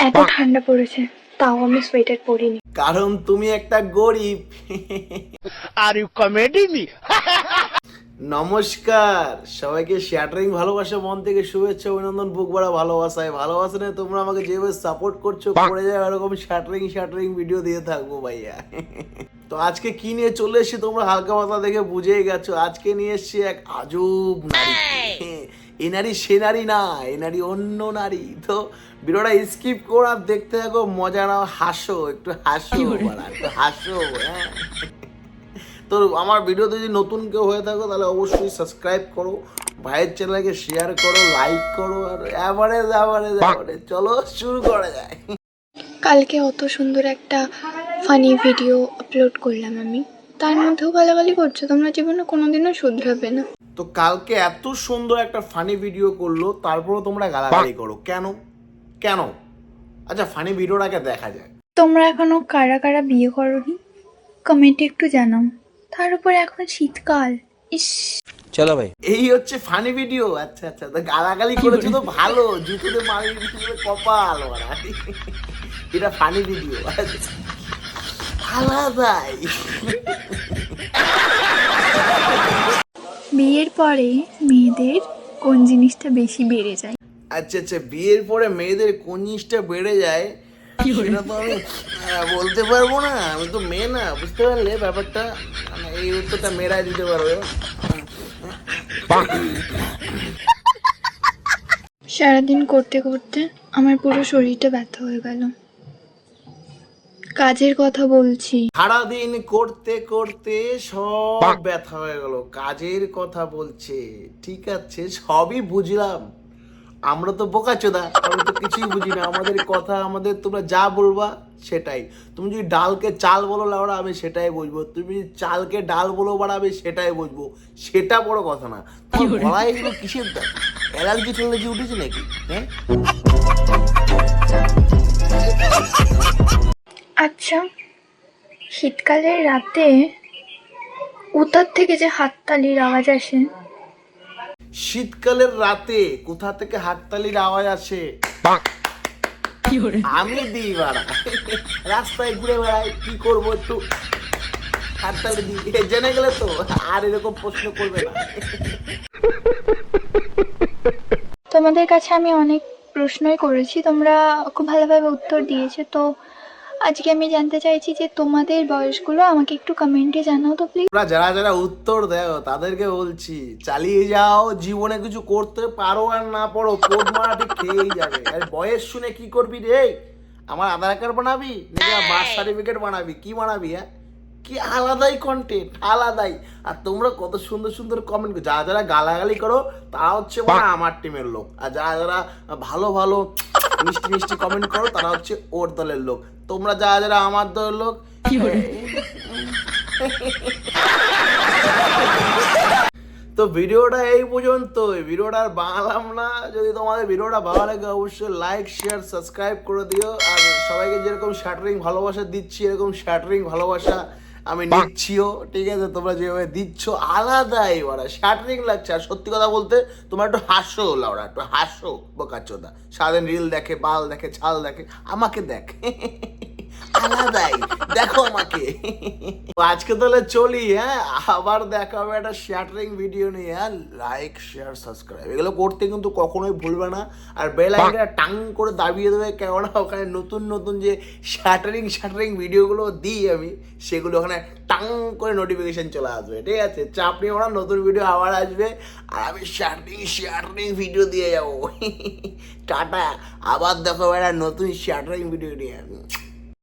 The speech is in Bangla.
এত ঠান্ডা পড়েছে তাও আমি সোয়েটার পরিনি, কারণ তুমি একটা গরিব। Are you comedy me? নমস্কার সবাইকে, শ্যাটারিং ভালোবাসা মন থেকে শুভেচ্ছা অভিনন্দন, বুক ভরা ভালোবাসায়। ভালোবাসা নেই তোমরা আমাকে যেভাবে সাপোর্ট করছো, করে যাও এরকম শ্যাটারিং ভিডিও দিয়ে থাকবো ভাইয়া। তো আজকে কি নিয়ে চলে এসেছি তোমরা হালকা পাতলা দেখে বুঝেই গেছো। আজকে নিয়ে এসেছি এক আজব নারী। এ নারী সে নারী না, এ নারী অন্য নারী। তো ভিডিওটা স্কিপ করো আর দেখতে থাকো, মজা নাও, হাসো, একটু হাসো, একটু হাসো। হ্যাঁ, তো আমার ভিডিওতে যদি নতুন কেউ হয়ে থাকো তাহলে অবশ্যই সাবস্ক্রাইব করো, ভাইয়ের চ্যানেলকে শেয়ার করো, লাইক করো, আর অ্যাভারেজ চলো শুরু করা যায়। কালকে অত সুন্দর একটা ফানি ভিডিও আপলোড করলাম আমি, তার মধ্যেও গালাগালি করছো, তোমরা জীবনে কোনোদিনও শুধরাবে না। তো কালকে এত সুন্দর একটা ফানি ভিডিও করলো, তারপরও তোমরা গালাগালি করো কেন কেন? আচ্ছা, ফানি ভিডিওটাকে দেখা যায়। তোমরা এখনো কারা কারা বিয়ে করোনি কমেন্টে একটু জানাও, তার উপরে এখন শীতকাল। ইস, চলো ভাই, এই হচ্ছে ফানি ভিডিও। আচ্ছা, তো গালাগালি করেছো তো ভালো, জুতোতে মারি কপাল ওরা। এটা ফানি ভিডিও আলাদাই। বিয়ের পরে মেয়েদের কোন জিনিসটা বেশি বেড়ে যায়? আচ্ছা, বিয়ের পরে মেয়েদের কোন জিনিসটা বেড়ে যায় সেটা তো আমি বলতে পারবো না, আমি তো মেয়ে না, বুঝতে পারলে ব্যাপারটা। মানে এই উত্তরটা মেয়েরাই দিতে পারবে। সারাদিন করতে করতে আমার পুরো শরীরটা ব্যথা হয়ে গেল। কাজের কথা বলছি। সারাদিন করতে করতে সব ব্যথা হয়ে গেল, কাজের কথা বলছে। ঠিক আছে, সবই বুঝলাম, আমরা তো বোকাচোদা, আমরা তো কিছুই বুঝি না। আমাদের কথা, আমাদের তোমরা যা বলবা সেটাই। তুমি যদি ডালকে চাল বলো লাউড়া, আমি সেটাই বুঝবো। তুমি যদি চালকে ডাল বলো বাড়া, আমি সেটাই বুঝবো। সেটা বড় কথা না। তোমার গলায় এগুলো কিসের দাম? অ্যালার্জি ঠ্যালার্জি উঠেছে নাকি? হ্যাঁ, আচ্ছা, শীতকালের রাতে উতার থেকে যে হাততালির আওয়াজ আসে, শীতকালের রাতে কোথা থেকে হাততালির আওয়াজ আসে? আমি দিই বাড়া, রাস্তায় ঘুরে বেড়াই, কি করবো, একটু হাততালি দিই, এটা জেনে গেলে তো আর এরকম প্রশ্ন করবে না। তোমাদের কাছে আমি অনেক প্রশ্নই করেছি, তোমরা খুব ভালোভাবে উত্তর দিয়েছো। তো আজকে আমি জানতে চাইছি যে তোমাদের বয়সগুলো আমাকে একটু কমেন্টে জানাও তো প্লিজ। তোমরা যারা যারা উত্তর দেও তাদেরকে বলছি, চালিয়ে যাও, জীবনে কিছু করতে পারো আর না পারো, কোড মারাটি খেয়েই যাবে। আর বয়স শুনে কি করবি রে? আমার আধার কার্ড বানাবি নাকি বার্থ সার্টিফিকেট বানাবি? কি বানাবি? হ্যাঁ, কি আলাদাই কন্টেন্ট, আলাদাই। আর তোমরা কত সুন্দর সুন্দর কমেন্ট, যারা যারা গালাগালি করো তারা হচ্ছে মানে আমার টিমের লোক, আর যারা যারা ভালো ভালো মিষ্টি মিষ্টি কমেন্ট করো তারা হচ্ছে ওর দলের লোক। তোমরা যারা যারা আমার দলের লোক, তো ভিডিওটা এই পর্যন্ত। ভিডিওটা আর বানালাম না। যদি তোমাদের ভিডিওটা ভালো লাগে অবশ্যই লাইক শেয়ার সাবস্ক্রাইব করে দিও। আর সবাইকে যেরকম শ্যাটারিং ভালোবাসা দিচ্ছি, এরকম শ্যাটারিং ভালোবাসা আমি নিচ্ছিও। ঠিক আছে, তোমরা যেভাবে দিচ্ছ আলাদাই ওরা শ্যাটারিং লাগছে। আর সত্যি কথা বলতে, তোমরা একটু হাসো লাউরা, একটু হাসো বোকাচোদা। সারাদিন রিল দেখে, বাল দেখে, ছাল দেখে, আমাকে দেখ আলাদাই, দেখো আমাকে। আজকে তাহলে চলি, হ্যাঁ, আবার দেখা হবে একটা শ্যাটারিং ভিডিও নিয়ে। হ্যাঁ, লাইক শেয়ার সাবস্ক্রাইব এগুলো করতে কিন্তু কখনোই ভুলবে না। আর বেল আইকনটা টাং করে দাবিয়ে দেবে, কেননা ওখানে নতুন নতুন যে শ্যাটারিং ভিডিওগুলো দিই আমি, সেগুলো ওখানে টাং করে নোটিফিকেশন চলে আসবে। ঠিক আছে, চাপ নিয়ে ওরা, নতুন ভিডিও আবার আসবে আর আমি শ্যাটারিং ভিডিও দিয়ে যাবো। টাটা, আবার দেখো একটা নতুন শ্যাটারিং ভিডিও নিয়ে।